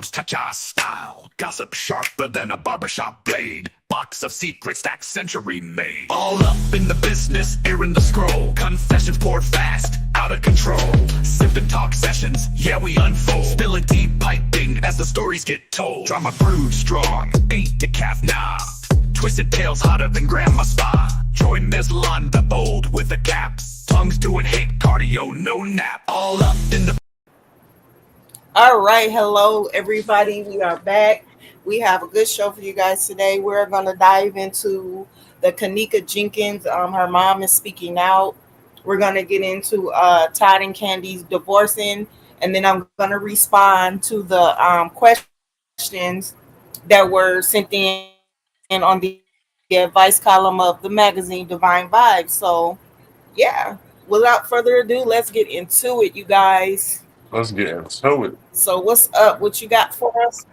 Arms touch our style. Gossip sharper than a barbershop blade. Box of secrets stacked century made. All up in the business, airing the scroll. Confessions poured fast, out of control. Sipping talk sessions, yeah we unfold. Spilling deep piping as the stories get told. Drama brewed strong, ain't decaf nah. Twisted tales hotter than grandma spa. Join Ms. Londa bold with the caps. Tongues doing hate cardio, no nap. All up in the... All right, hello everybody. We are back. We have a good show for you guys today. We're going to dive into the Kaneka Jenkins. Her mom is speaking out. We're going to get into Todd and Kandi's divorcing, and then I'm going to respond to the questions that were sent in on the advice column of the magazine Divine Vibes. So, yeah, without further ado, let's get into it, you guys. Let's get into it. So, what's up? What you got for us?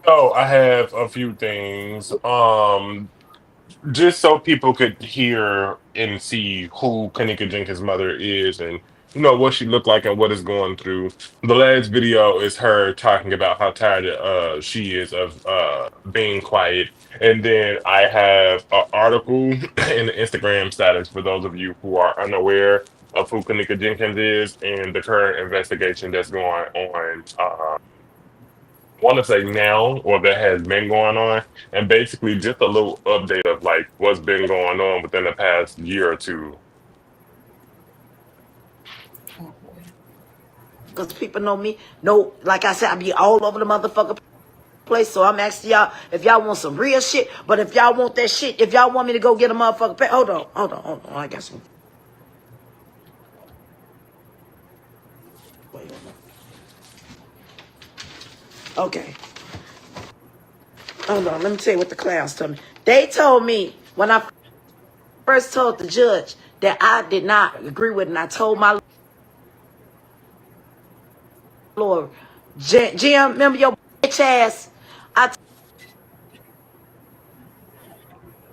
So I have a few things. Just so people could hear and see who Kaneka Jenkins' mother is and what she looked like and what is going through. The last video is her talking about how tired she is of being quiet. And then I have an article in the Instagram status for those of you who are unaware of who Kaneka Jenkins is and the current investigation that's going on. Want to say now or that has been going on, and basically just a little update of like what's been going on within the past year or two. Because people know me. No, like I said, I be all over the motherfucker place. So I'm asking y'all if y'all want some real shit. But if y'all want that shit, if y'all want me to go get a motherfucker pay, hold on. I got some. Wait a minute. Okay. Hold on. Let me tell you what the clowns told me. They told me when I first told the judge that I did not agree with it, and I told my Lord, Jim, remember your bitch ass? I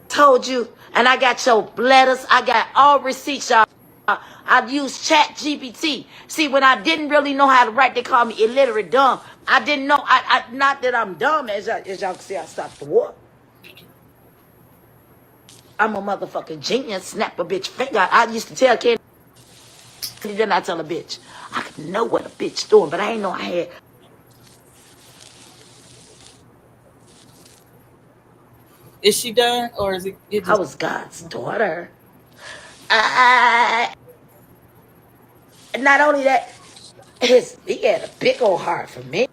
told you, and I got your letters. I got all receipts, y'all. I used Chat GPT. See, when I didn't really know how to write, they called me illiterate dumb. I didn't know. I not that I'm dumb, as y'all can see. I stopped the war. I'm a motherfucking genius. Snap a bitch finger. I used to tell Kandi, then I tell a bitch. I could know what a bitch doing, but I ain't know I had. Is she done, or is it I just... was God's daughter. Not only that, he had a big old heart for me.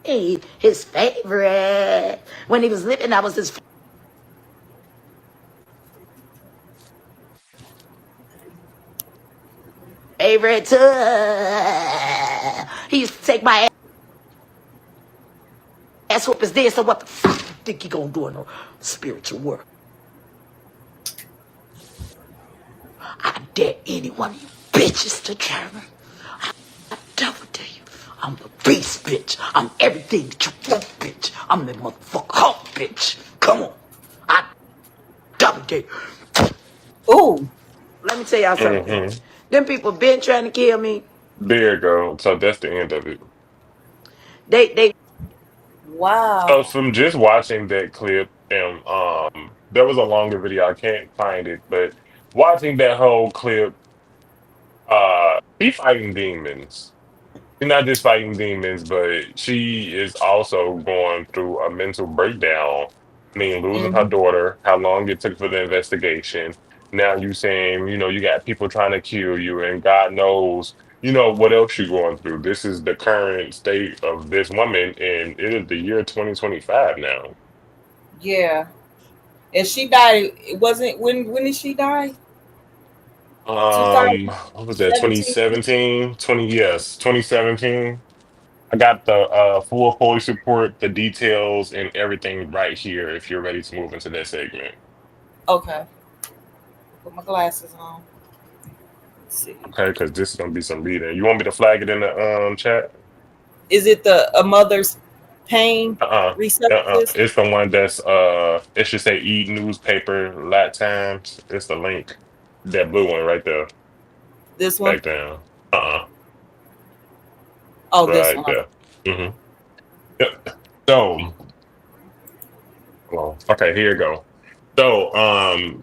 His favorite. When he was living, I was his favorite too. He used to take my ass whoopers there. So what the fuck you think you gonna do in no spiritual work? I dare any one of you bitches to try me. I double dare you. I'm the beast, bitch. I'm everything that you want, bitch. I'm the motherfucker Hulk, bitch. Come on. I double dare you. Ooh. Let me tell y'all something. hmm Them people been trying to kill me. There you go. So that's the end of it. They So Wow. from just watching that clip, and there was a longer video. I can't find it, but watching that whole clip, she fighting demons. She's not just fighting demons, but she is also going through a mental breakdown. I mean, losing her Mm-hmm. daughter, how long it took for the investigation. Now you saying, you got people trying to kill you, and God knows, what else you're going through. This is the current state of this woman, and it is the year 2025 now. Yeah. And she died. It wasn't when did she die? What was that, 2017. 2017? 2017. I got the full police report, the details, and everything right here if you're ready to move into that segment. Okay. Put my glasses on. Let's see. Okay, because this is gonna be some reading. You want me to flag it in the chat? Is it the a mother's pain Uh-uh. resurface? It's the one that's it should say E newspaper lat times. It's the link. That blue one right there. This one? Back down. Uh-uh. Oh, this right one. there. Hmm. Yep. So, well, okay, here you go. So,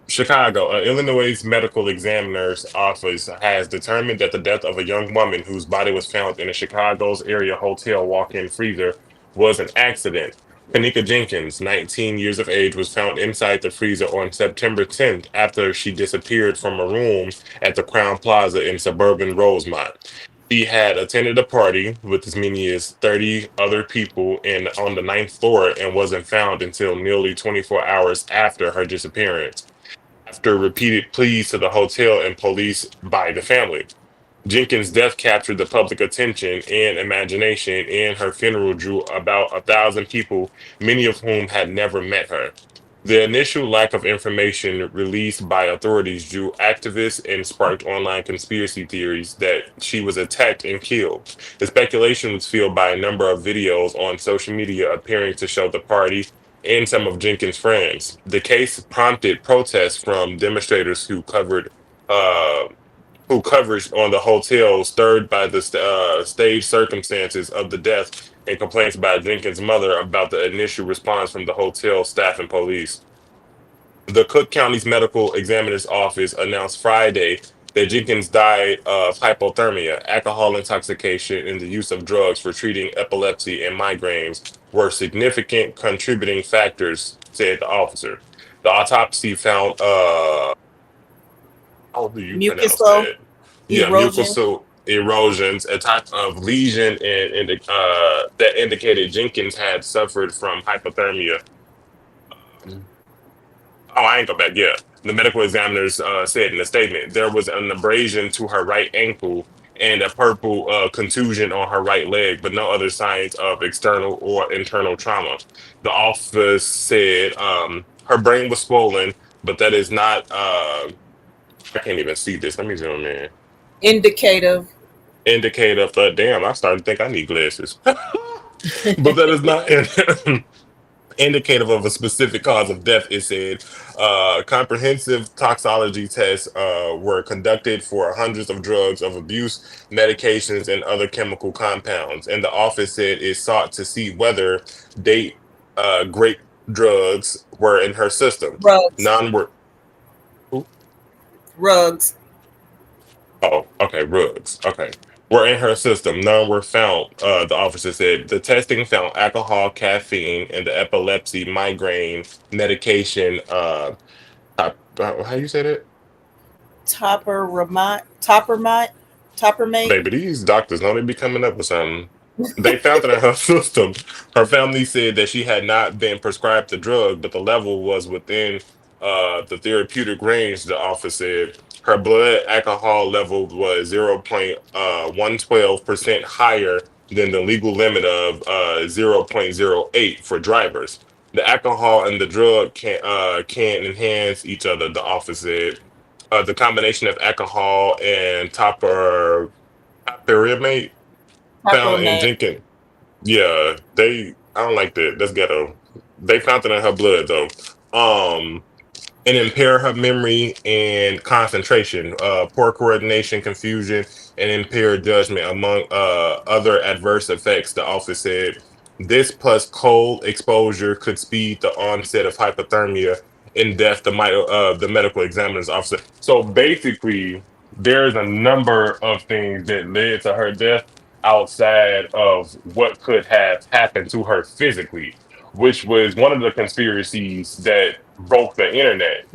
Chicago, Illinois Medical Examiner's Office has determined that the death of a young woman whose body was found in a Chicago's area hotel walk-in freezer was an accident. Kaneka Jenkins, 19 years of age, was found inside the freezer on September 10th after she disappeared from a room at the Crown Plaza in suburban Rosemont. She had attended a party with as many as 30 other people on the ninth floor and wasn't found until nearly 24 hours after her disappearance, after repeated pleas to the hotel and police by the family. Jenkins' death captured the public attention and imagination, and her funeral drew about 1,000 people, many of whom had never met her. The initial lack of information released by authorities drew activists and sparked online conspiracy theories that she was attacked and killed. The speculation was fueled by a number of videos on social media appearing to show the party and some of Jenkins' friends. The case prompted protests from demonstrators uh, who coverage on the hotel stirred by the staged circumstances of the death and complaints by Jenkins' mother about the initial response from the hotel staff and police. The Cook County's medical examiner's office announced Friday that Jenkins died of hypothermia, alcohol intoxication, and the use of drugs for treating epilepsy and migraines were significant contributing factors, said the officer. The autopsy found how do you pronounce Mucosal that? Yeah, erosion. mucosal erosions, a type of lesion that indicated Jenkins had suffered from hypothermia. Oh, I ain't go back. Yeah. The medical examiners said in a statement there was an abrasion to her right ankle and a purple contusion on her right leg, but no other signs of external or internal trauma. The office said her brain was swollen, but that is not, I can't even see this. Let me zoom in. Indicative. Indicate of, damn, I started to think I need glasses. But that is not indicative of a specific cause of death. It said comprehensive toxology tests were conducted for hundreds of drugs of abuse, medications, and other chemical compounds. And the office said it sought to see whether date grape drugs were in her system. Rugs. None were. Rugs. Oh, okay, rugs. Okay. Were in her system. None were found, the officer said. The testing found alcohol, caffeine, and the epilepsy, migraine medication. How you say that? Toppermate. Baby, these doctors know they be coming up with something. They found it in her system. Her family said that she had not been prescribed the drug, but the level was within the therapeutic range, the office said. Her blood alcohol level was 0.112% higher than the legal limit of 0.08 for drivers. The alcohol and the drug can enhance each other, the office said. The combination of alcohol and topiramate found in Toppermate. Jenkins. Yeah, I don't like that. That's ghetto. They found it in her blood though. Um, and impair her memory and concentration, poor coordination, confusion, and impaired judgment, among other adverse effects, the office said. This plus cold exposure could speed the onset of hypothermia and death, the medical examiner's officer. So basically, there's a number of things that led to her death outside of what could have happened to her physically, which was one of the conspiracies that broke the internet.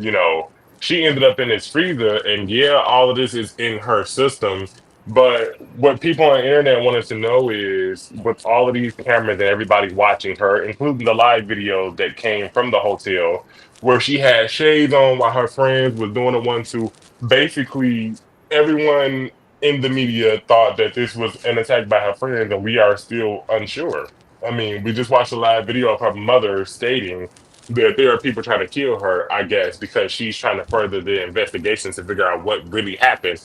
She ended up in this freezer, and yeah, all of this is in her system. But what people on the internet wanted to know is, with all of these cameras and everybody watching her, including the live videos that came from the hotel, where she had shades on while her friends was doing a 1-2. Basically, everyone in the media thought that this was an attack by her friends, and we are still unsure. I mean, we just watched a live video of her mother stating that there are people trying to kill her, I guess, because she's trying to further the investigations to figure out what really happened,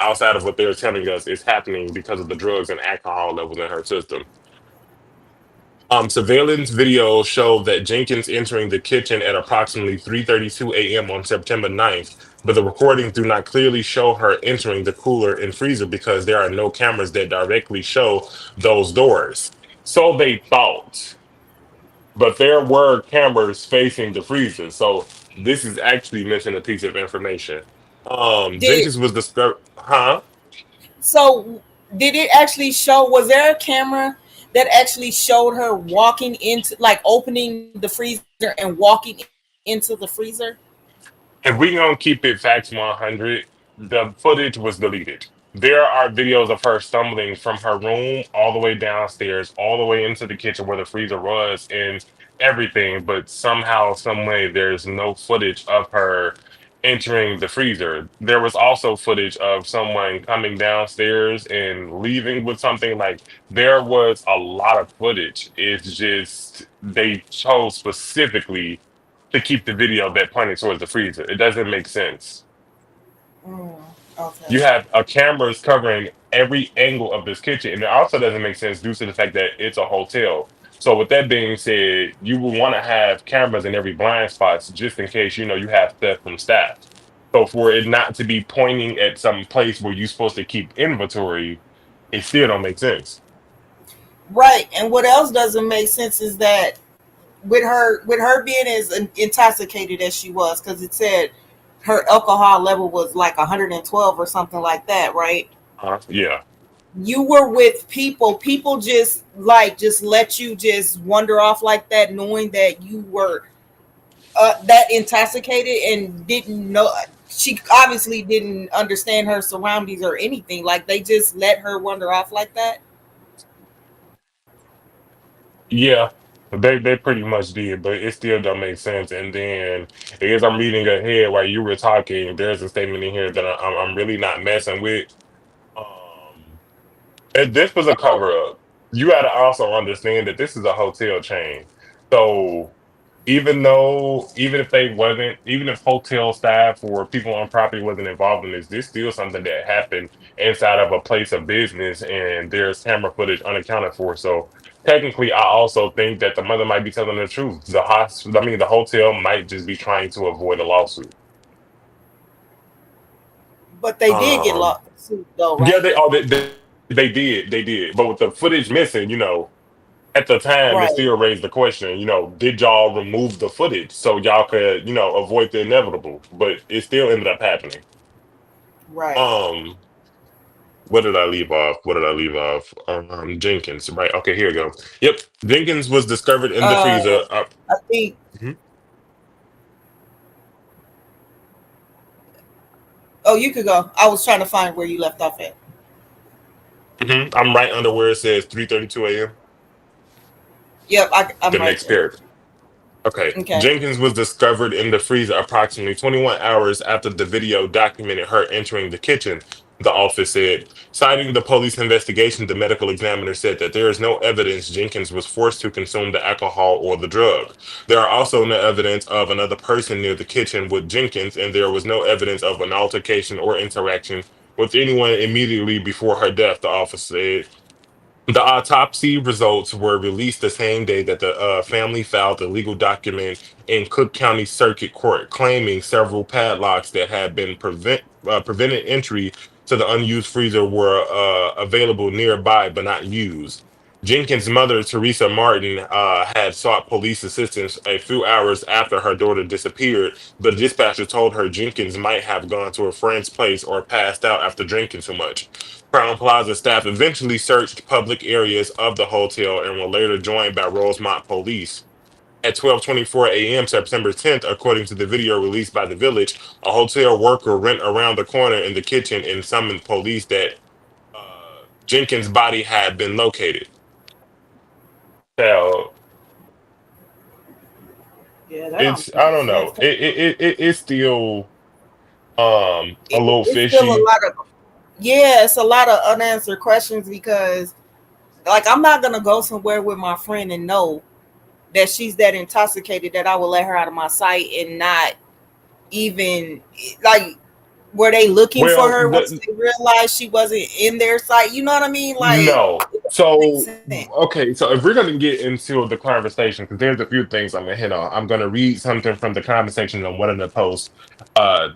outside of what they're telling us is happening because of the drugs and alcohol levels in her system. Surveillance video showed that Jenkins entering the kitchen at approximately 3:32 a.m. on September 9th, but the recordings do not clearly show her entering the cooler and freezer because there are no cameras that directly show those doors. So they thought, but there were cameras facing the freezer. So this is actually missing a piece of information. Did Jenkins was discovered, huh? so did it actually show, was there a camera that actually showed her walking into, like, opening the freezer and walking into the freezer? If we gonna keep it facts 100, the footage was deleted. There are videos of her stumbling from her room all the way downstairs, all the way into the kitchen where the freezer was and everything, but somehow, some way, there's no footage of her entering the freezer. There was also footage of someone coming downstairs and leaving with something. Like, there was a lot of footage. It's just they chose specifically to keep the video that pointed towards the freezer. It doesn't make sense. Mm, okay. You have a cameras covering every angle of this kitchen, and it also doesn't make sense due to the fact that it's a hotel. So with that being said, you would want to have cameras in every blind spots just in case you have theft from staff. So for it not to be pointing at some place where you're supposed to keep inventory, it still don't make sense. Right. And what else doesn't make sense is that with her being as intoxicated as she was, because it said her alcohol level was like 112 or something like that, right? Yeah. You were with people just let you just wander off like that, knowing that you were that intoxicated and didn't know. She obviously didn't understand her surroundings or anything. Like, they just let her wander off like that. Yeah, they pretty much did, but it still don't make sense. And then, as I'm reading ahead while you were talking, there's a statement in here that I'm really not messing with. Um, if this was a cover up, you got to also understand that this is a hotel chain. So even if they wasn't, even if hotel staff or people on property wasn't involved in this still something that happened inside of a place of business, and there's camera footage unaccounted for. So technically, I also think that the mother might be telling the truth. The hotel might just be trying to avoid a lawsuit. But they did get Um, lost though, yeah, right? they did, but with the footage missing, at the time, it Right, still raised the question, did y'all remove the footage so y'all could, avoid the inevitable? But it still ended up happening. right. Um, what did I leave off? What did I leave off? Jenkins, right? Okay, here we go. Yep, Jenkins was discovered in the Uh, freezer. I think. Mhm, Oh, you could go. I was trying to find where you left off at. I'm right under where it says 3:32 a.m. Yep, I'm The right next there. paragraph. Okay. Okay. Jenkins was discovered in the freezer approximately 21 hours after the video documented her entering the kitchen, the office said. Citing the police investigation, the medical examiner said that there is no evidence Jenkins was forced to consume the alcohol or the drug. There are also no evidence of another person near the kitchen with Jenkins, and there was no evidence of an altercation or interaction with anyone immediately before her death, the office said. The autopsy results were released the same day that the family filed a legal document in Cook County Circuit Court claiming several padlocks that had been prevented entry to the unused freezer were available nearby but not used. Jenkins' mother, Teresa Martin, had sought police assistance a few hours after her daughter disappeared, but a dispatcher told her Jenkins might have gone to a friend's place or passed out after drinking too much. Crown Plaza staff eventually searched public areas of the hotel and were later joined by Rosemont police. At 12:24 a.m. September 10th, according to the video released by the village, a hotel worker ran around the corner in the kitchen and summoned police that Jenkins' body had been located. So Yeah, that don't it's make I no don't sense. know. It's still a little It's still a fishy. lot of, yeah, it's a lot of unanswered questions because, like, I'm not gonna go somewhere with my friend and know that she's that intoxicated that I will let her out of my sight and not even, like, were they looking for Well, her once they realized she wasn't in their sight? You know what I mean? Like, no. Makes So, sense. okay, so if we're going to get into the conversation, because there's a few things I'm going to hit on. I'm going to read something from the conversation on one of the posts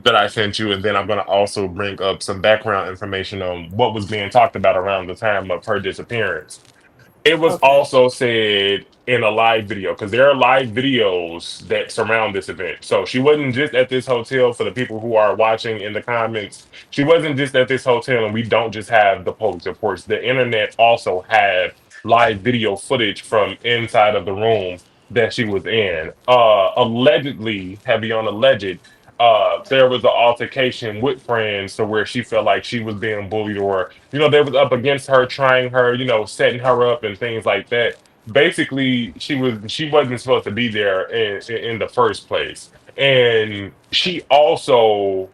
that I sent you, and then I'm going to also bring up some background information on what was being talked about around the time of her disappearance. It was Okay. also said in a live video because there are live videos that surround this event. So she wasn't just at this hotel for the people who are watching in the comments. She wasn't just at this hotel, and we don't just have the police reports. The internet also had live video footage from inside of the room that she was in. Allegedly, heavy on alleged, there was an altercation with friends to where she felt like she was being bullied, or they was up against her, trying her, setting her up and things like that. Basically, she wasn't supposed to be there in the first place, and she also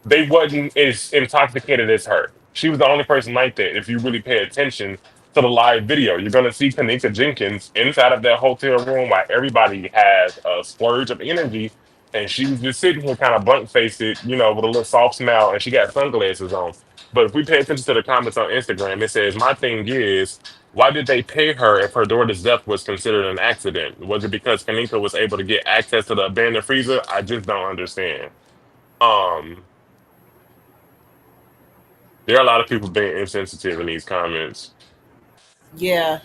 they wasn't as intoxicated as her. She was the only person like that. If you really pay attention to the live video, you're gonna see Kaneka Jenkins inside of that hotel room while everybody has a splurge of energy, and she was just sitting here kind of blunt faced it, with a little soft smile, and she got sunglasses on. But if we pay attention to the comments on Instagram, it says, "My thing is, why did they pay her if her daughter's death was considered an accident? Was it because Kanika was able to get access to the abandoned freezer? I just don't understand." Um, There are a lot of people being insensitive in these comments. Yeah,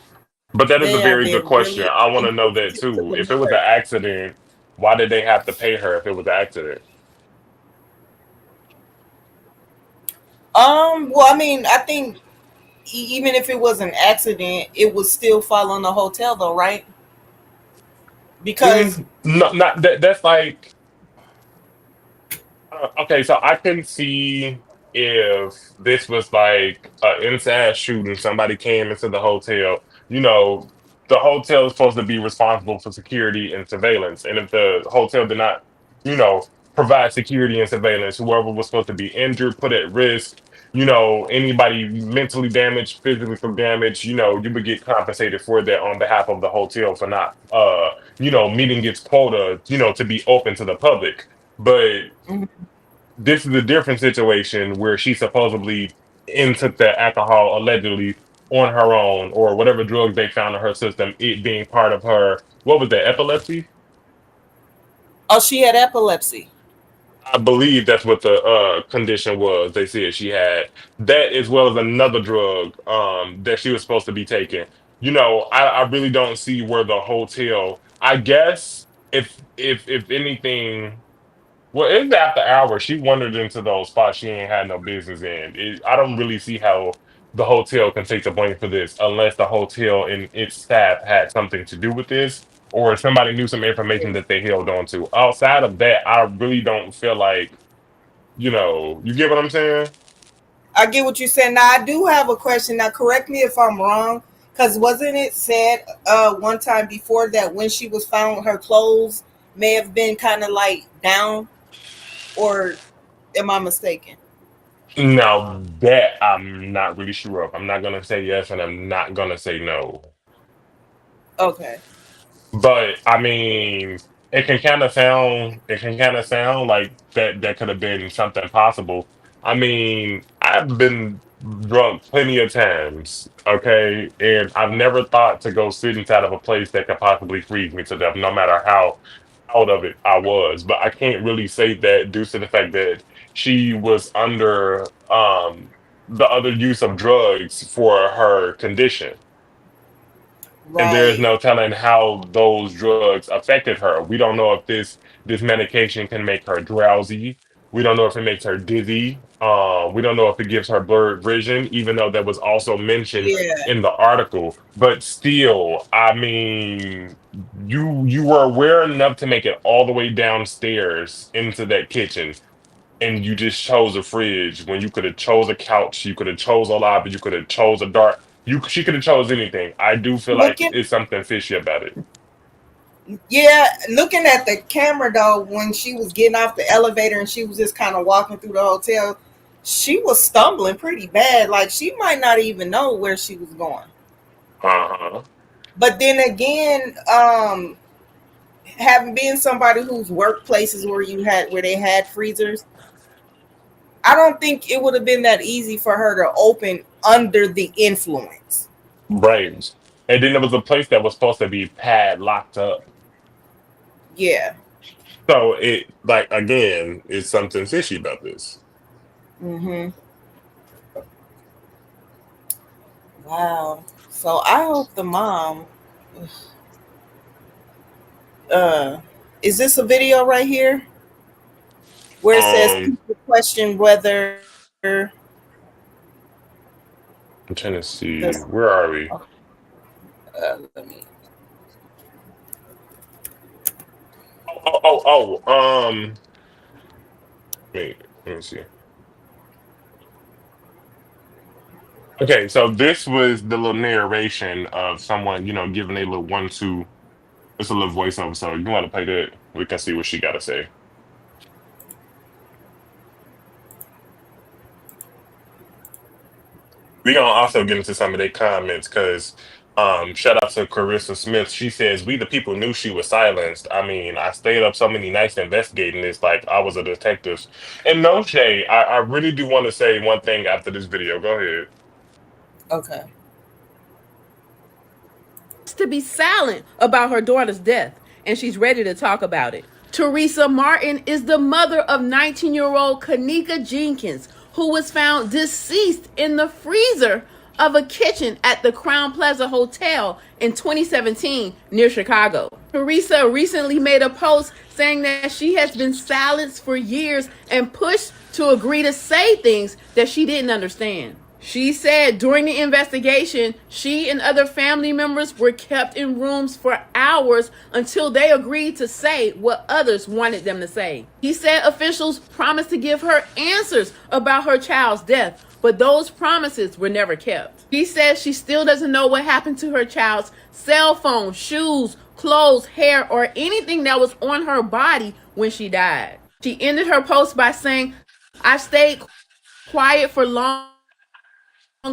But that is a they have very good been question. really I want to know that insensitive to too. the If it was an matter. accident, why did they have to pay her if it was an accident? Well, I mean, I think even if it was an accident, it would still fall on the hotel, though, right? Because No, not that. That's like okay. So I can see if this was like an inside shooting. Somebody came into the hotel. The hotel is supposed to be responsible for security and surveillance, and if the hotel did not, you know, provide security and surveillance, whoever was supposed to be injured, put at risk. Anybody mentally damaged, physically damaged, you would get compensated for that on behalf of the hotel for not, meeting its quota, to be open to the public. But mhm, this is a different situation where she supposedly intook that alcohol allegedly on her own or whatever drugs they found in her system, it being part of her, what was that, epilepsy? oh, she had epilepsy. I believe that's what the condition was. They said she had that as well as another drug that she was supposed to be taking. I really don't see where the hotel. I guess if anything, well, it's after hours. She wandered into those spots she ain't had no business in. I don't really see how the hotel can take the blame for this unless the hotel and its staff had something to do with this, or somebody knew some information that they held on to. Outside of that, I really don't feel like, you get what I'm saying? I get what you said. Now, I do have a question. Now, correct me if I'm wrong, because wasn't it said one time before that when she was found, her clothes may have been kind of like down, or am I mistaken? Now that I'm not really sure of. I'm not gonna say yes and I'm not gonna say no. Okay. But I mean, it can kind of sound like that could have been something possible. I mean, I've been drunk plenty of times, okay, and I've never thought to go sit inside of a place that could possibly freeze me to death, no matter how out of it I was. But I can't really say that due to the fact that she was under the other use of drugs for her condition, and there's Right. no telling how those drugs affected her. We don't know if this medication can make her drowsy. We don't know if it makes her dizzy. We don't know if it gives her blurred vision, even though that was also mentioned Yeah. in the article. But still, I mean, you were aware enough to make it all the way downstairs into that kitchen, and you just chose a fridge when you could have chose a couch, you could have chose a lobby, you could have chose a dark. She could have chose anything. I do feel like Looking, it's something fishy about it. yeah, looking at the camera though, when she was getting off the elevator and she was just kind of walking through the hotel, she was stumbling pretty bad. Like she might not even know where she was going. Uh-huh. But then again, having been somebody whose workplaces where they had freezers, I don't think it would have been that easy for her to open under the influence. Right. And then there was a place that was supposed to be padlocked up. Yeah. So it like again, it's something fishy about this. Mm-hmm. Wow. So I hope the mom. Uh, is this a video right here where it says Um, people question whether I'm trying to the see where are we? let me. Wait, let me see. Okay, so this was the little narration of someone, giving a little one-two. It's a little voiceover. So you want to play that? We can see what she got to say. We gonna also get into some of their comments because shout out to Carissa Smith. She says, "We the people knew she was silenced. I mean, I stayed up so many nights investigating this like I was a detective." And no shade, I really do want to say one thing after this video. Go ahead. Okay. To be silent about her daughter's death, and she's ready to talk about it. Teresa Martin is the mother of 19-year-old Kaneka Jenkins, who was found deceased in the freezer of a kitchen at the Crown Plaza Hotel in 2017 near Chicago. Teresa recently made a post saying that she has been silenced for years and pushed to agree to say things that she didn't understand. She said during the investigation, she and other family members were kept in rooms for hours until they agreed to say what others wanted them to say. He said officials promised to give her answers about her child's death, but those promises were never kept. He says she still doesn't know what happened to her child's cell phone, shoes, clothes, hair, or anything that was on her body when she died. She ended her post by saying, "I stayed quiet for long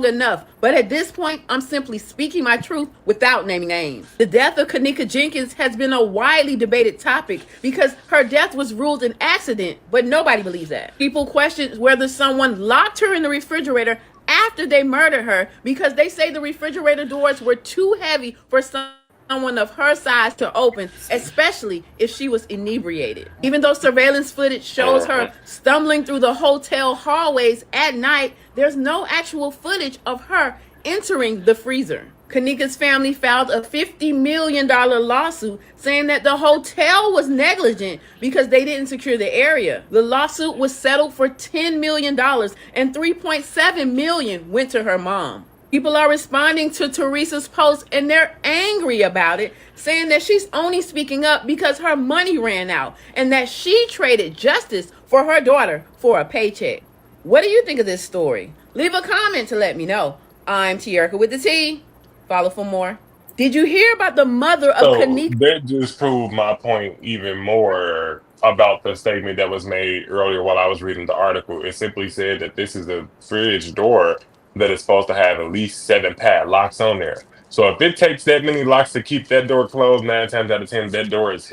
enough, but at this point, I'm simply speaking my truth without naming names." The death of Kaneka Jenkins has been a widely debated topic because her death was ruled an accident, but nobody believes that. People question whether someone locked her in the refrigerator after they murdered her because they say the refrigerator doors were too heavy for someone of her size to open, especially if she was inebriated. Even though surveillance footage shows her stumbling through the hotel hallways at night, there's no actual footage of her entering the freezer. Kaneka's family filed a $50 million lawsuit saying that the hotel was negligent because they didn't secure the area. The lawsuit was settled for $10 million and $3.7 million went to her mom. People are responding to Teresa's post and they're angry about it, saying that she's only speaking up because her money ran out and that she traded justice for her daughter for a paycheck. What do you think of this story? Leave a comment to let me know. I'm Tierica with the T. Follow for more. Did you hear about the mother of So Kaneka? that just proved my point even more about the statement that was made earlier while I was reading the article. It simply said that this is a fridge door that is supposed to have at least seven padlocks on there. So if it takes that many locks to keep that door closed, 9 times out of 10, that door is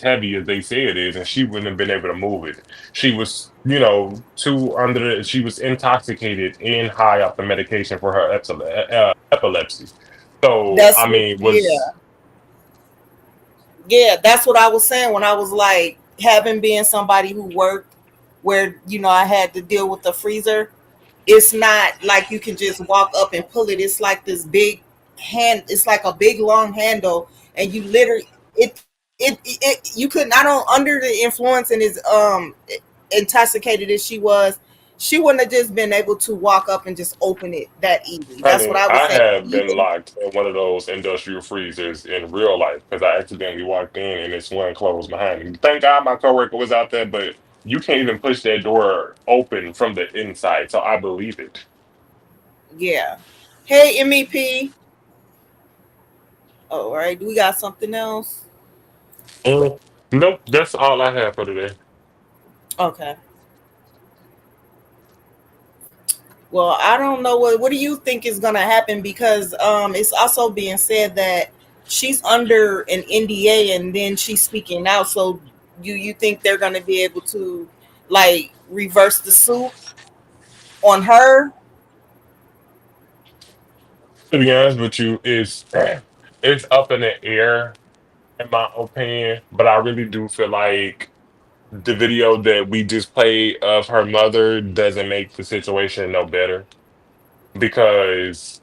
heavy as they say it is, and she wouldn't have been able to move it. She was, she was intoxicated and high off the medication for her epilepsy. So That's I mean, yeah. was Yeah, that's what I was saying when I was like, having been somebody who worked where, I had to deal with the freezer. It's not like you can just walk up and pull it. It's like this big hand. It's like a big long handle, and you literally you couldn't. I don't under the influence and as intoxicated as she wouldn't have just been able to walk up and just open it that easily. That's what honey, I was I saying. have been Even locked in one of those industrial freezers in real life because I accidentally walked in and it's one closed behind me. Thank God my coworker was out there, but you can't even push that door open from the inside. So I believe it. yeah. Hey, MEP. Oh, all right. We got something else. Mm. Nope, that's all I have for today. Okay. Well, I don't know what do you think is going to happen because it's also being said that she's under an NDA and then she's speaking out. So you think they're going to be able to like reverse the suit on her? To be honest with you, it's up in the air in my opinion, but I really do feel like the video that we just played of her mother doesn't make the situation no better because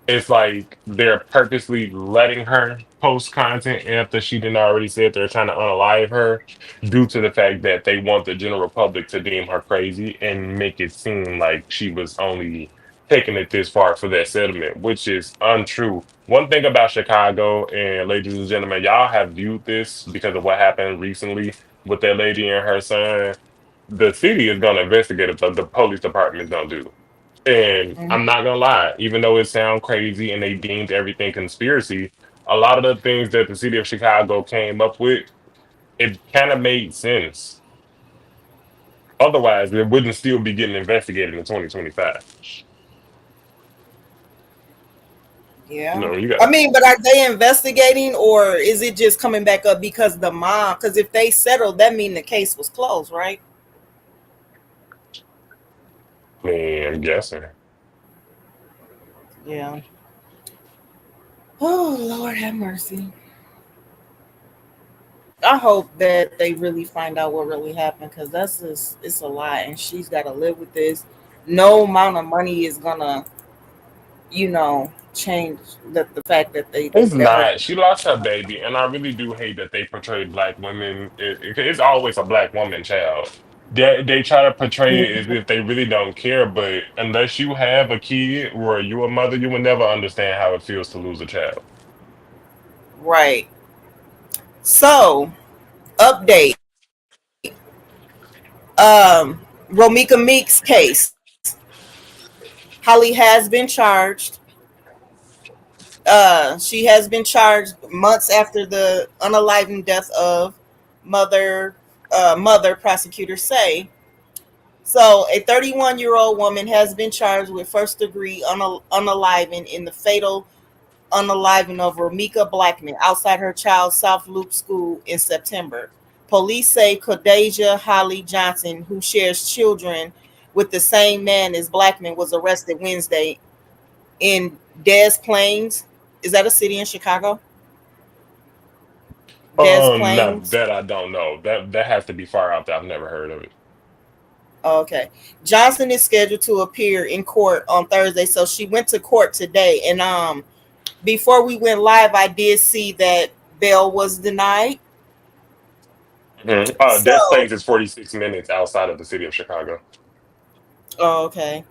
it's like they're purposely letting her post content after she didn't already said they're trying to unalive her due to the fact that they want the general public to deem her crazy and make it seem like she was only taking it this far for that settlement, which is untrue. One thing about Chicago, and ladies and gentlemen, y'all have viewed this because of what happened recently with that lady and her son. The city is going to investigate it, but the police department don't do. And Mhm. I'm not gonna lie, even though it sounds crazy and they deemed everything conspiracy, a lot of the things that the city of Chicago came up with, it kind of made sense. Otherwise, it wouldn't still be getting investigated in 2025. Yeah. No, you got I mean, but are they investigating or is it just coming back up because the mom? Because if they settled, that mean the case was closed, right? me, I'm guessing. Yeah. Oh, Lord have mercy. I hope that they really find out what really happened because that's just, it's a lot and she's got to live with this. No amount of money is gonna, change the fact that It's that her. not. She lost her baby, and I really do hate that they portrayed black women. It's always a black woman child. They try to portray it as if they really don't care, but unless you have a kid or you a mother, you will never understand how it feels to lose a child. Right. So, update. Romeka Meeks case. Holly has been charged. She has been charged months after the unaliving death of mother. Mother prosecutors say. So, a 31-year-old woman has been charged with first degree unaliving in the fatal unaliving of Romeka Blackman outside her child's South Loop school in September. Police say Quadajah Holly Johnson, who shares children with the same man as Blackman, was arrested Wednesday in Des Plaines. Is that a city in Chicago? Des Now Plaines. that I don't know. That has to be far out there. I've never heard of it. Okay. Johnson is scheduled to appear in court on Thursday. So she went to court today. And before we went live, I did see that bail was denied. Mhm. Des So Plaines is 46 minutes outside of the city of Chicago. oh, okay.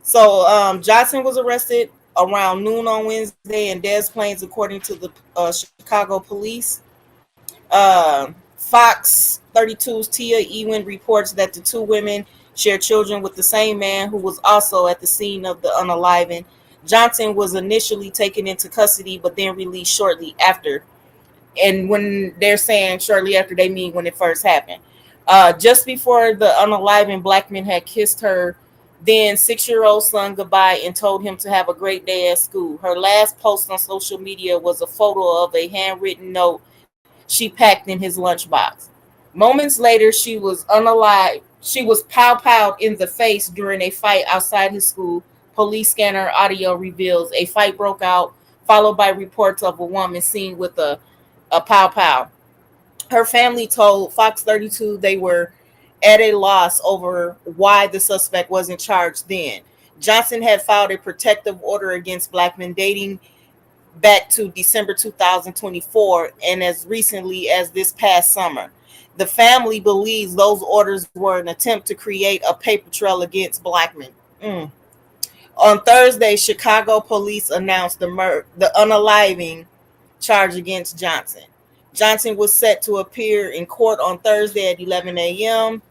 So Johnson was arrested around noon on Wednesday in Des Plaines, according to the Chicago police. Fox 32's Tia Ewing reports that the two women share children with the same man who was also at the scene of the unaliving. Johnson was initially taken into custody but then released shortly after. And when they're saying shortly after, they mean when it first happened. Just before the unaliving, Blackman had kissed her then 6-year-old son goodbye and told him to have a great day at school. Her last post on social media was a photo of a handwritten note she packed in his lunchbox. Moments later, she was unalive. She was pow-powed in the face during a fight outside his school. Police scanner audio reveals a fight broke out, followed by reports of a woman seen with a pow-pow. Her family told Fox 32 they were at a loss over why the suspect wasn't charged then. Johnson had filed a protective order against Blackman dating back to December 2024 and as recently as this past summer. The family believes those orders were an attempt to create a paper trail against Blackman. Mm. On Thursday, Chicago police announced the unaliving charge against Johnson. Johnson was set to appear in court on Thursday at 11 a.m.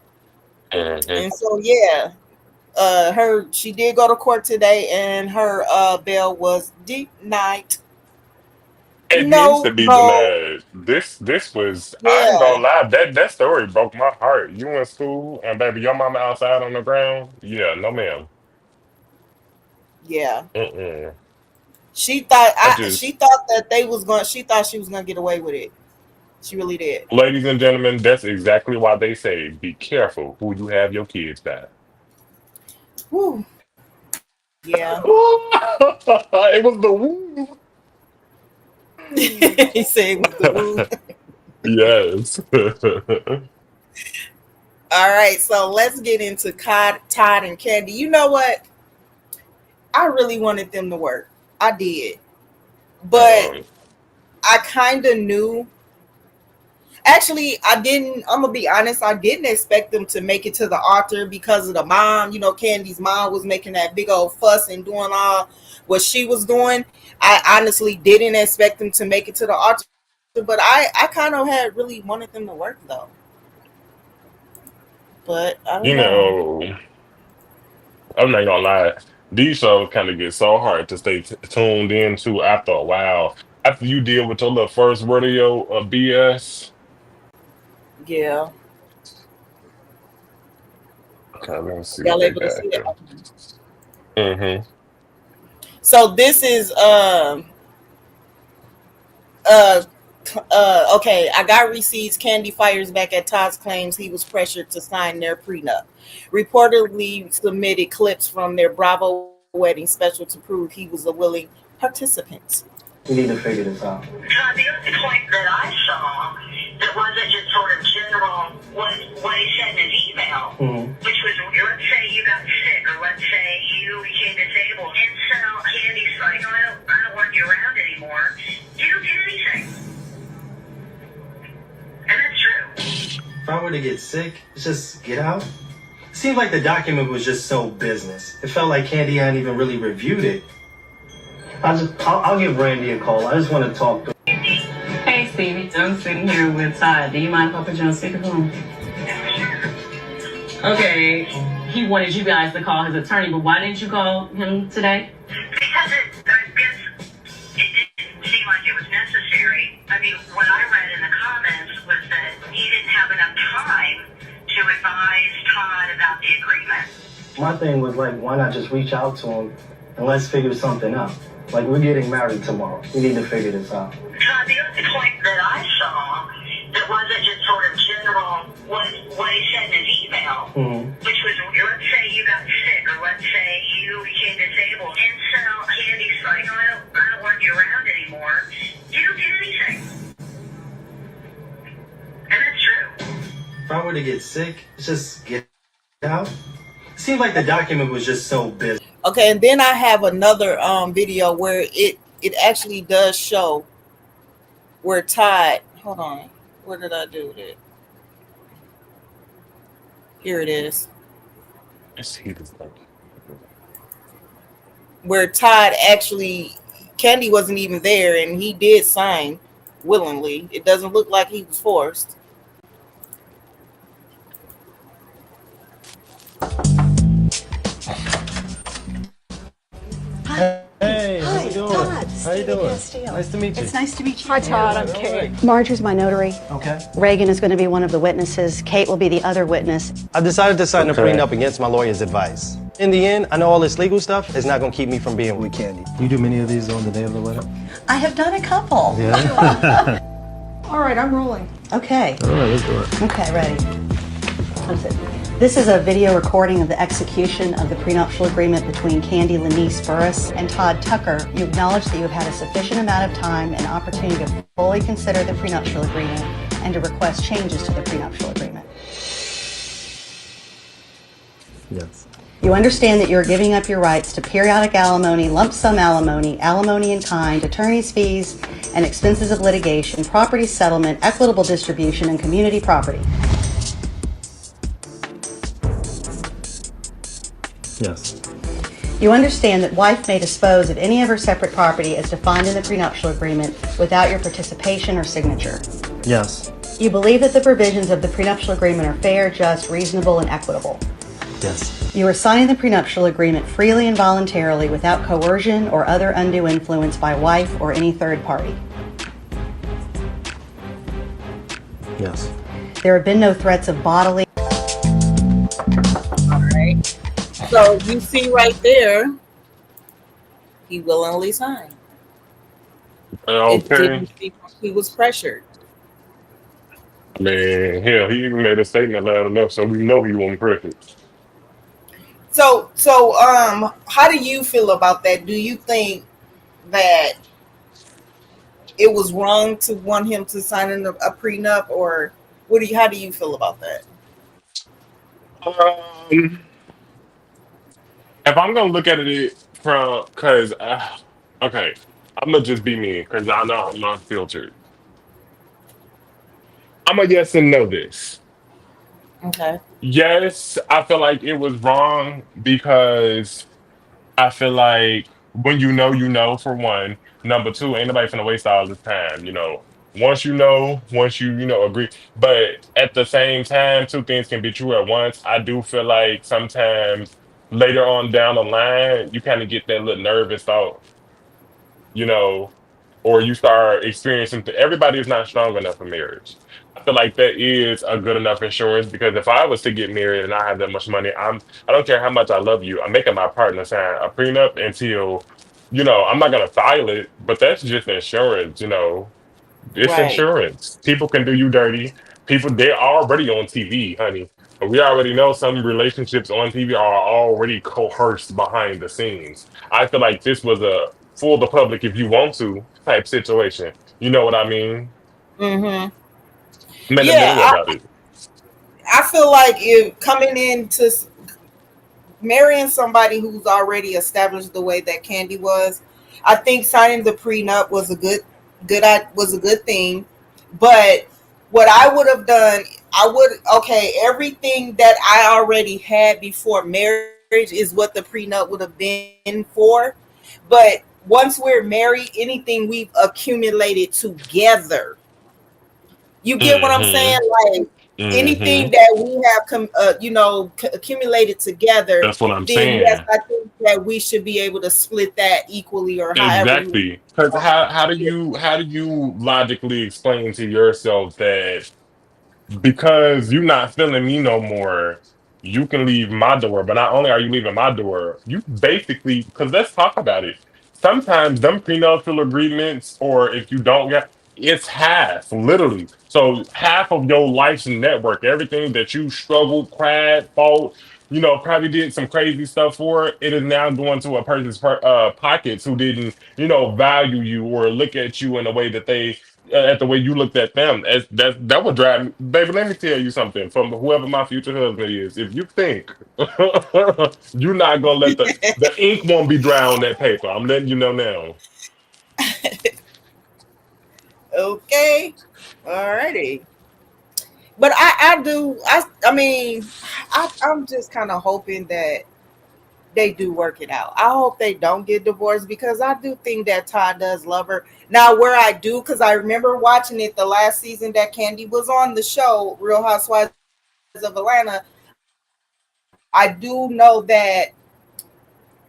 Mhm. And so, yeah, she did go to court today, and her bail was denied. It needs No, to be no, denied. This was I ain't yeah, gonna lie, that story broke my heart. You in school and baby your mama outside on the ground? Yeah, no ma'am. yeah. Mm-mm. I She just thought that they was going. She thought she was gonna get away with it. She really did. ladies and gentlemen, that's exactly why they say be careful who you have your kids by. Whew. Yeah. It was the woo. He said it was the woo. Yes. All right, so let's get into Todd and Kandi. You know what? I really wanted them to work. I did. But Um, I kind of knew. Actually, I didn't. I'm gonna be honest. I didn't expect them to make it to the altar because of the mom. You know, Candy's mom was making that big old fuss and doing all what she was doing. I honestly didn't expect them to make it to the altar, but I kind of had really wanted them to work though. But I don't you know. know, I'm not gonna lie. These shows kind of get so hard to stay tuned into after a while. After you deal with your little first rodeo of BS. Yeah, Okay, let's see what y'all they able to got see it? here. Mm-hmm. So this is uh okay, I got receipts. Kandi fires back at Todd's claims he was pressured to sign their prenup. Reportedly submitted clips from their Bravo wedding special to prove he was a willing participant. We need to figure this out. The only point that I saw that wasn't just sort of general was what he said in his email, which was, let's say you got sick, or let's say you became disabled, and so Candy's like, no, I don't want you around anymore. You don't get anything. And that's true. If I were to get sick, just get out. It seemed like the document was just so business. It felt like Kandi hadn't even really reviewed it. I'll give Randy a call. I just want to talk to him. Hey, Stevie. I'm sitting here with Todd. Do you mind if I put you on speakerphone? Okay. He wanted you guys to call his attorney, but why didn't you call him today? Because I guess it didn't seem like it was necessary. I mean, what I read in the comments was that he didn't have enough time to advise Todd about the agreement. My thing was like, why not just reach out to him and let's figure something out? Like, we're getting married tomorrow. We need to figure this out. Todd, the only point that I saw that wasn't just sort of general was what he said in his email, which was, let's say you got sick, or let's say you became disabled, and so Candy's like, no, I don't want you around anymore. You don't get anything. And that's true. If I were to get sick, just get out. It seemed like the document was just so busy. Okay, and then I have another video where it actually does show where Todd, hold on, where did I do it? Here it is. Let's see this thing. Where Todd actually, Kandi wasn't even there, and he did sign willingly. It doesn't look like he was forced. Hey, how you doing? Todd, How you doing? Steele. Nice to meet you. It's nice to meet you. Hi, Todd. I'm Kate. Marjorie's my notary. Okay. Reagan is going to be one of the witnesses. Kate will be the other witness. I decided to sign a Okay. prenup against my lawyer's advice. In the end, I know all this legal stuff is not going to keep me from being with Kandi. You do many of these on the day of the wedding? I have done a couple. Yeah. All right, I'm rolling. Okay. All right, let's do it. Okay, ready. That's it. This is a video recording of the execution of the prenuptial agreement between Kandi Lanice Burruss and Todd Tucker. You acknowledge that you have had a sufficient amount of time and opportunity to fully consider the prenuptial agreement and to request changes to the prenuptial agreement. Yes. You understand that you're giving up your rights to periodic alimony, lump sum alimony, alimony in kind, attorney's fees, and expenses of litigation, property settlement, equitable distribution, and community property. Yes. You understand that wife may dispose of any of her separate property as defined in the prenuptial agreement without your participation or signature. Yes. You believe that the provisions of the prenuptial agreement are fair, just, reasonable, and equitable. Yes. You are signing the prenuptial agreement freely and voluntarily without coercion or other undue influence by wife or any third party. Yes. There have been no threats of bodily. All right. So you see right there, he willingly signed. It Okay. didn't seem like he was pressured. Man, hell, he even made a statement loud enough so we know he wasn't perfect. So how do you feel about that? Do you think that it was wrong to want him to sign a prenup, or how do you feel about that? Um, if I'm gonna look at it from, cause okay, I'm gonna just be me, cause I know I'm not filtered. I'm a yes and no this. Okay. Yes, I feel like it was wrong because I feel like when you know, for one. Number two, ain't nobody finna waste all this time, Once once you agree. But at the same time, two things can be true at once. I do feel like sometimes later on down the line, you kind of get that little nervous thought, you know, or you start experiencing everybody is not strong enough for marriage. I feel like that is a good enough insurance because if I was to get married and I have that much money, I don't care how much I love you, I'm making my partner sign a prenup until, I'm not gonna file it, but that's just insurance. It's Right. insurance. People can do you dirty. People, they're already on TV, honey. We already know some relationships on TV are already coerced behind the scenes. I feel like this was a fool the public if you want to type situation. You know what I mean? Mm-hmm. I'm in the Yeah, middle about it. I feel like if coming into marrying somebody who's already established the way that Kandi was, I think signing the prenup was was a good thing. But what I would have done, everything that I already had before marriage is what the prenup would have been for. But once we're married, anything we've accumulated together, you get what I'm saying? Hmm. Like anything Hmm. that we have, accumulated together, That's what I'm then yes, saying. I think that we should be able to split that equally or however we want. Exactly. Because how do you logically explain to yourself that because you're not feeling me no more, you can leave my door. But not only are you leaving my door, you basically, because let's talk about it. Sometimes them prenuptial agreements, or if you don't get, it's half, literally. So half of your life's network, everything that you struggled, cried, fought, probably did some crazy stuff for, it is now going to a person's pockets who didn't, value you or look at you in a way that they at the way you looked at them. That would drive me, baby. Let me tell you something from whoever my future husband is. If you think you're not gonna let the ink won't be dry on that paper, I'm letting you know now. Okay, alrighty. But I do I mean I'm just kind of hoping that they do work it out. I hope they don't get divorced because I do think that Todd does love her. Now, where I do, because I remember watching it the last season that Kandi was on the show, Real Housewives of Atlanta. I do know that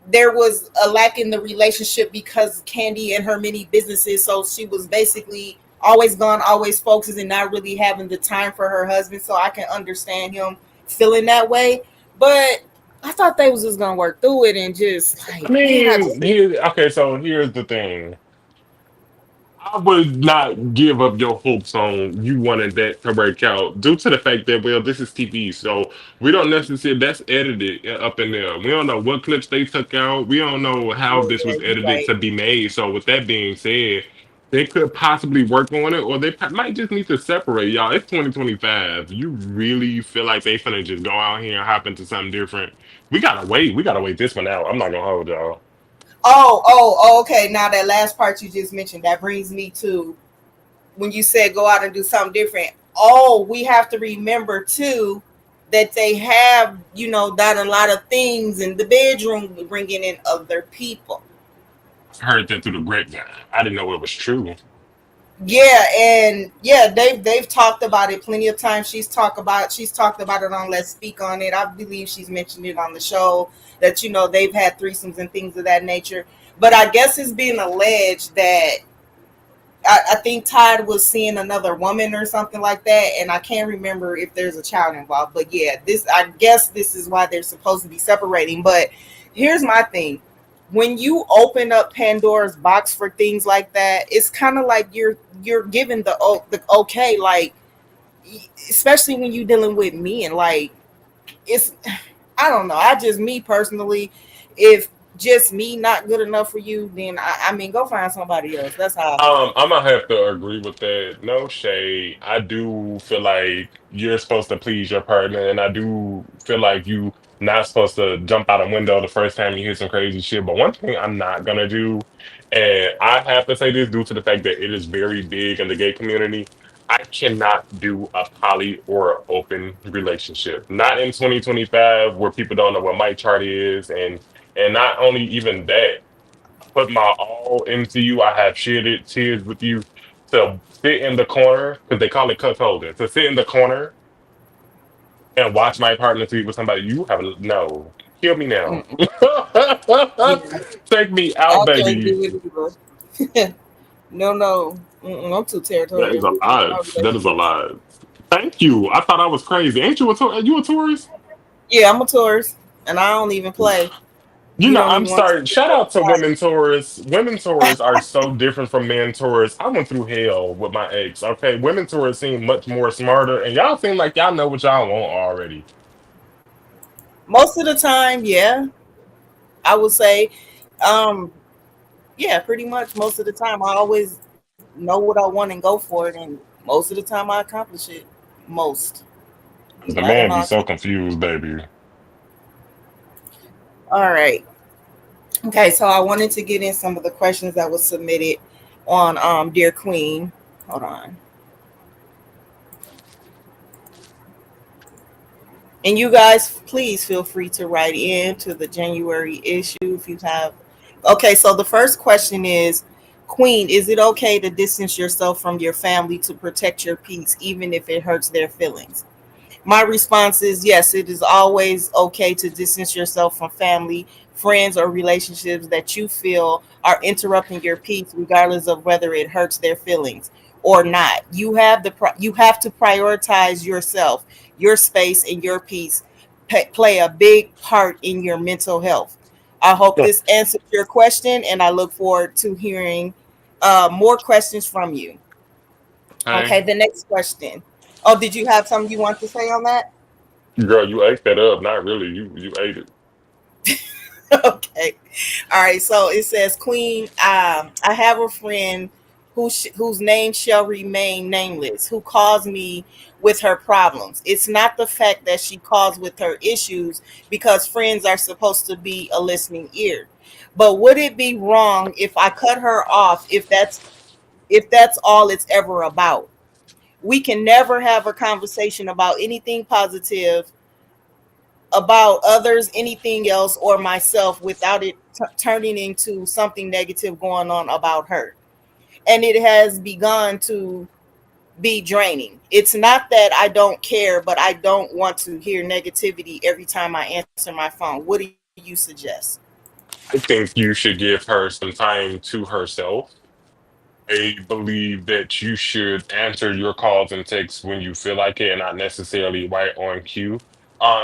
there was a lack in the relationship because Kandi and her many businesses. So she was basically always gone, always focused, and not really having the time for her husband. So I can understand him feeling that way. But I thought they was just gonna work through it and just I like, man, I mean, just okay. So here's the thing. I would not give up your hopes on you wanting that to work out due to the fact that, well, this is TV. So we don't necessarily, that's edited up in there. We don't know what clips they took out. We don't know how this yeah, was you're edited right. to be made. So with that being said, they could possibly work on it or they might just need to separate. Y'all, it's 2025. You really feel like they finna just go out here and hop into something different? We gotta wait. We gotta wait this one out. I'm not gonna hold y'all. Okay. Now that last part you just mentioned, that brings me to when you said go out and do something different. Oh, we have to remember too that they have, done a lot of things in the bedroom, bringing in other people. Heard that through the grapevine. I didn't know it was true. Yeah, and yeah, they've talked about it plenty of times. She's talked about it on Let's Speak on It. I believe she's mentioned it on the show that they've had threesomes and things of that nature. But I guess it's being alleged that I think Todd was seeing another woman or something like that, and I can't remember if there's a child involved. But yeah, I guess this is why they're supposed to be separating. But here's my thing: when you open up Pandora's box for things like that, it's kind of like you're given the okay, like especially when you're dealing with men, like it's I don't know. I just me personally, if just me not good enough for you, then I mean go find somebody else. That's how I feel. I'm gonna have to agree with that. No shade. I do feel like you're supposed to please your partner, and I do feel like you not supposed to jump out a window the first time you hear some crazy shit. But one thing I'm not gonna do, and I have to say this due to the fact that it is very big in the gay community, I cannot do a poly or open relationship. Not in 2025 where people don't know what my chart is, and not only even that put my all into you. I have shared it tears with you to sit in the corner because they call it cup holder. To sit in the corner and watch my partner sleep with somebody you have no. Kill me now. Mm-mm. Yeah, Take me I out, can't baby. do it either. No, no. Mm-mm, I'm too That is territorial. a lot. My That is a relationships. lot. Thank you. I thought I was crazy. Ain't you you a tourist? Yeah, I'm a tourist, and I don't even play. You You know, don't I'm even want to sorry. see Shout the out to side. women tourists. Women tourists are so different from men tourists. I went through hell with my ex. Okay, women tourists seem much more smarter, and y'all seem like y'all know what y'all want already. Most of the time, yeah, I would say, um, yeah, pretty much most of the time. I always know what I want and go for it, and most of the time I accomplish it. Most, The not in man be all so cases. confused, baby. All right. Okay, so I wanted to get in some of the questions that was submitted on Dear Queen. Hold on. And you guys, please feel free to write in to the January issue if you have. Okay, so the first question is, Queen, is it okay to distance yourself from your family to protect your peace, even if it hurts their feelings? My response is yes, it is always okay to distance yourself from family, friends, or relationships that you feel are interrupting your peace, regardless of whether it hurts their feelings or not. You have to prioritize yourself, your space, and your peace play a big part in your mental health. I hope Yeah. this answers your question, and I look forward to hearing more questions from you. Hey, Okay, the next question. Oh, did you have something you want to say on that? girl, you ate that up. Not really. You ate it. Okay. All right. So it says, Queen, I have a friend whose name shall remain nameless, who calls me with her problems. It's not the fact that she calls with her issues because friends are supposed to be a listening ear. But would it be wrong if I cut her off if that's all it's ever about? We can never have a conversation about anything positive about others, anything else, or myself without it turning into something negative going on about her. And it has begun to be draining. It's not that I don't care, but I don't want to hear negativity every time I answer my phone. What do you suggest? I think you should give her some time to herself. I believe that you should answer your calls and texts when you feel like it and not necessarily right on cue.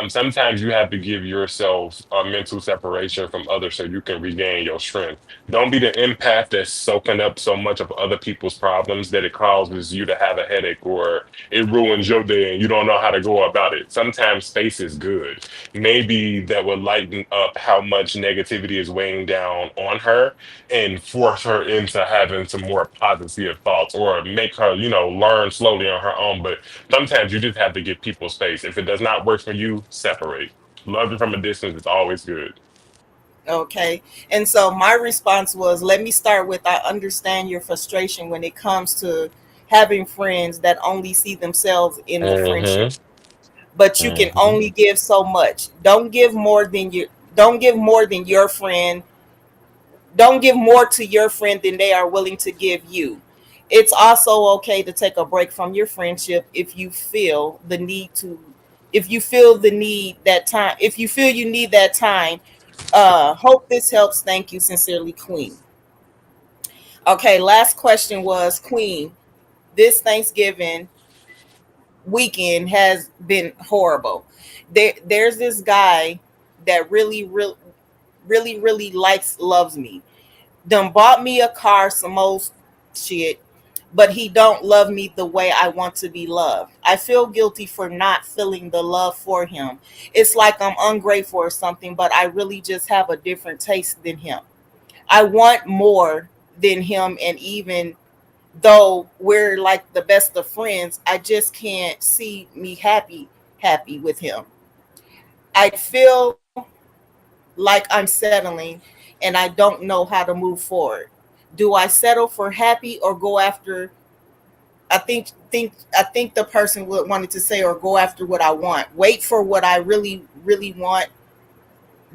Sometimes you have to give yourself a mental separation from others so you can regain your strength. Don't be the empath that's soaking up so much of other people's problems that it causes you to have a headache or it ruins your day and you don't know how to go about it. Sometimes space is good. Maybe that would lighten up how much negativity is weighing down on her and force her into having some more positive thoughts or make her, learn slowly on her own. But sometimes you just have to give people space. If it does not work for you, separate. Loving from a distance is always good. Okay. And so my response was, let me start with, I understand your frustration when it comes to having friends that only see themselves in the friendship, Hmm. but you can Hmm. only give so much. Don't give more than your friend. Don't give more to your friend than they are willing to give you. It's also okay to take a break from your friendship if you feel the need that time, if you feel you need that time. Hope this helps. Thank you sincerely, Queen. Okay, last question was, Queen, this Thanksgiving weekend has been horrible. There's this guy that really loves me. Done bought me a car, some old shit. but he don't love me the way I want to be loved. I feel guilty for not feeling the love for him. It's like I'm ungrateful or something, but I really just have a different taste than him. I want more than him, and even though we're like the best of friends, I just can't see me happy with him. I feel like I'm settling and I don't know how to move forward. Do I settle for happy or go after? I think the person wanted to say, or go after what I want. Wait for what I really want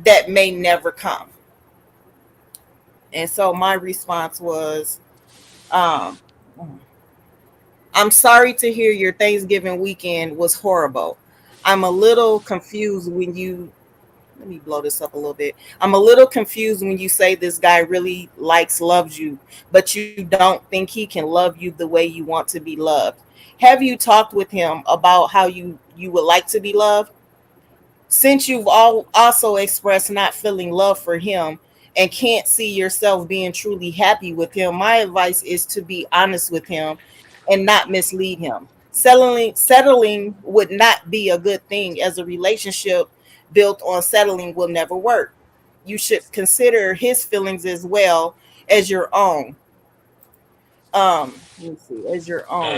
that may never come. And so my response was, um, I'm sorry to hear your Thanksgiving weekend was horrible. I'm a little confused when you let me blow this up a little bit. I'm a little confused when you say this guy really loves you, but you don't think he can love you the way you want to be loved. Have you talked with him about how you would like to be loved? Since you've also expressed not feeling love for him and can't see yourself being truly happy with him, my advice is to be honest with him and not mislead him. Settling would not be a good thing, as a relationship built on settling will never work. You should consider his feelings as well as your own. Let me see, as your own.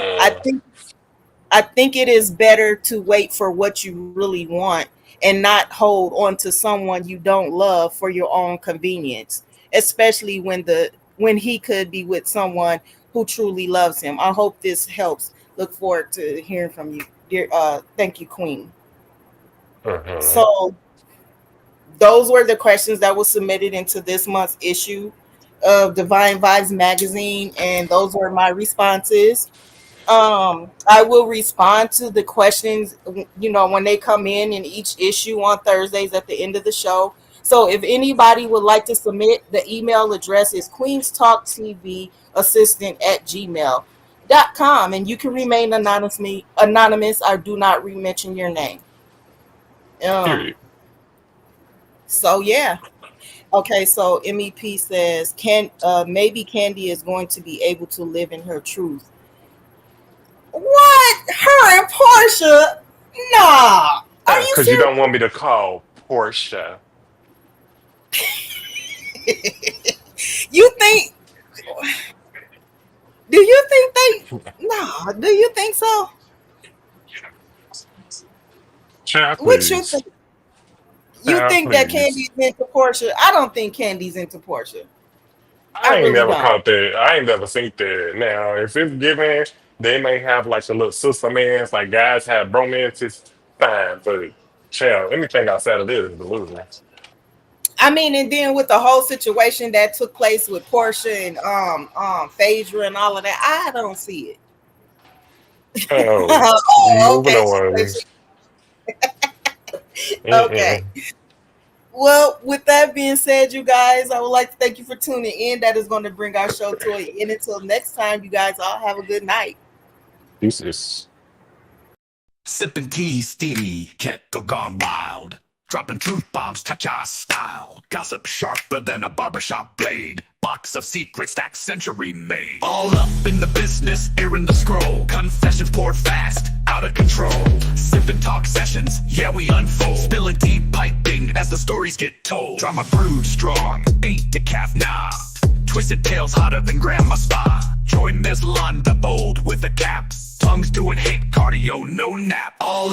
I think it is better to wait for what you really want and not hold on to someone you don't love for your own convenience, especially when he could be with someone who truly loves him. I hope this helps. Look forward to hearing from you, dear. Thank you, Queen. So those were the questions that were submitted into this month's issue of Divine Vibes magazine, and those were my responses. I will respond to the questions, when they come in each issue on Thursdays at the end of the show. So if anybody would like to submit, the email address is queenstalktvassistant@gmail.com, and you can remain anonymous. I do not re-mention your name. Period. So yeah. Okay, so MEP says maybe Kandi is going to be able to live in her truth. What? Her and Portia? Nah. Are you Because you don't want me to call Portia. You think? Do you think they? No. Do you think so? Child, What you please. think? You Child, think that please. Kandi's into Portia? I don't think Kandi's into Portia. I ain't really never don't. caught that. I ain't never seen that. Now, if it's given, they may have like the little sister mans, like guys have bromances, fine. But child, anything outside of this is delusional. I mean, and then with the whole situation that took place with Portia and Phaedra and all of that, I don't see it. Oh, moving Okay. on. Okay. Well, with that being said, you guys, I would like to thank you for tuning in. That is going to bring our show to an end. Until next time, you guys all have a good night. Deuces. Sipping tea, steamy, kettle gone wild. Dropping truth bombs, touch our style. Gossip sharper than a barbershop blade. Box of secrets stacked century made. All up in the business, airing the scroll. Confessions poured fast, out of control. Sipping talk sessions, yeah we unfold. Spilling deep piping as the stories get told. Drama brewed strong, ain't decaf, nah. Twisted tales hotter than grandma's spa. Join Ms. Londa bold with the caps. Tongues doing hate cardio, no nap. All up.